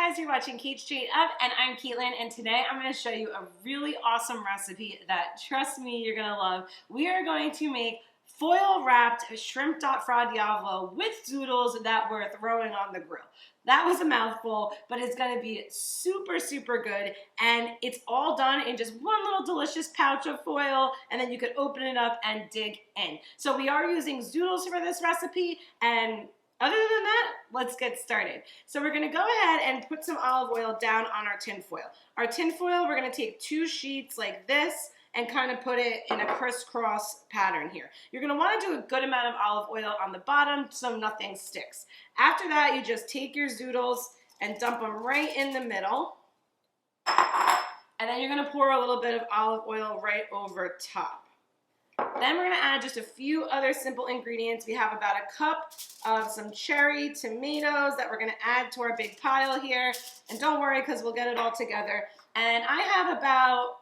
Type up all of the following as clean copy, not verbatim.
guys, you're watching Cait Straight Up, and I'm Caitlin, and today I'm going to show you a really awesome recipe that, trust me, you're going to love. We are going to make foil-wrapped shrimp fra diavolo with zoodles that we're throwing on the grill. That was a mouthful, but it's going to be super, super good, and it's all done in just one little delicious pouch of foil, and then you could open it up and dig in. So we are using zoodles for this recipe, and other than that, let's get started. So we're going to go ahead and put some olive oil down on our tin foil. Our tin foil, we're going to take 2 sheets like this and kind of put it in a crisscross pattern here. You're going to want to do a good amount of olive oil on the bottom so nothing sticks. After that, you just take your zoodles and dump them right in the middle. And then you're going to pour a little bit of olive oil right over top. Then we're going to add just a few other simple ingredients. We have about a cup of some cherry tomatoes that we're going to add to our big pile here. And don't worry, because we'll get it all together. And I have about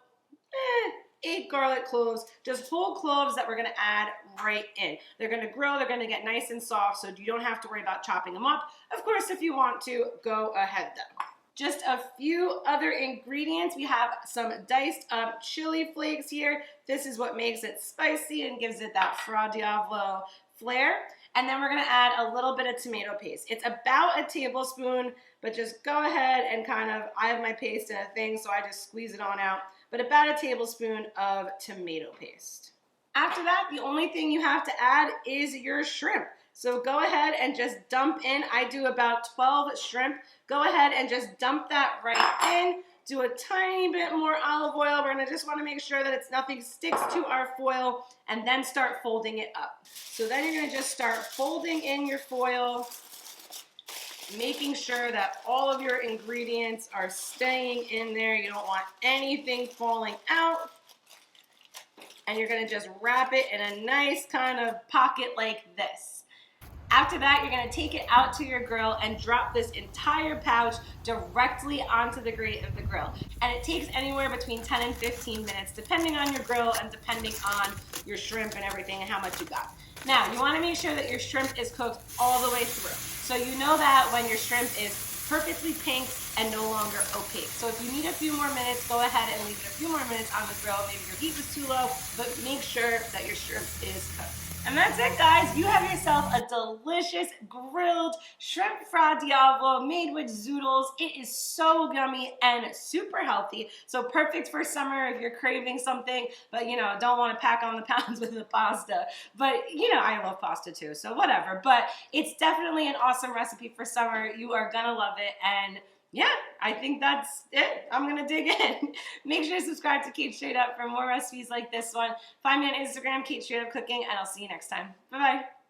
8 garlic cloves, just whole cloves that we're going to add right in. They're going to grill, they're going to get nice and soft, so you don't have to worry about chopping them up. Of course, if you want to, go ahead though. Just a few other ingredients. We have some diced up chili flakes here. This is what makes it spicy and gives it that Fra Diavolo flair. And then we're going to add a little bit of tomato paste. It's about a tablespoon, but just go ahead and kind of, I have my paste in a thing, so I just squeeze it on out. But about a tablespoon of tomato paste. After that, the only thing you have to add is your shrimp. So go ahead and just dump in. I do about 12 shrimp. Go ahead and just dump that right in. Do a tiny bit more olive oil. We're going to just want to make sure that nothing sticks to our foil, and then start folding it up. So then you're going to just start folding in your foil, making sure that all of your ingredients are staying in there. You don't want anything falling out. And you're going to just wrap it in a nice kind of pocket like this. After that, you're going to take it out to your grill and drop this entire pouch directly onto the grate of the grill. And it takes anywhere between 10 and 15 minutes, depending on your grill and depending on your shrimp and everything and how much you got. Now, you want to make sure that your shrimp is cooked all the way through. So you know that when your shrimp is perfectly pink and no longer opaque. So if you need a few more minutes, go ahead and leave it a few more minutes on the grill. Maybe your heat was too low, but make sure that your shrimp is cooked. And that's it, guys. You have yourself a delicious grilled shrimp fra diavolo made with zoodles. It is so yummy and super healthy. So perfect for summer if you're craving something, but don't want to pack on the pounds with the pasta. But I love pasta too, so whatever. But it's definitely an awesome recipe for summer. You are gonna love it. And yeah, I think that's it. I'm going to dig in. Make sure to subscribe to Cait Straight Up for more recipes like this one. Find me on Instagram, Cait Straight Up Cooking, and I'll see you next time. Bye-bye.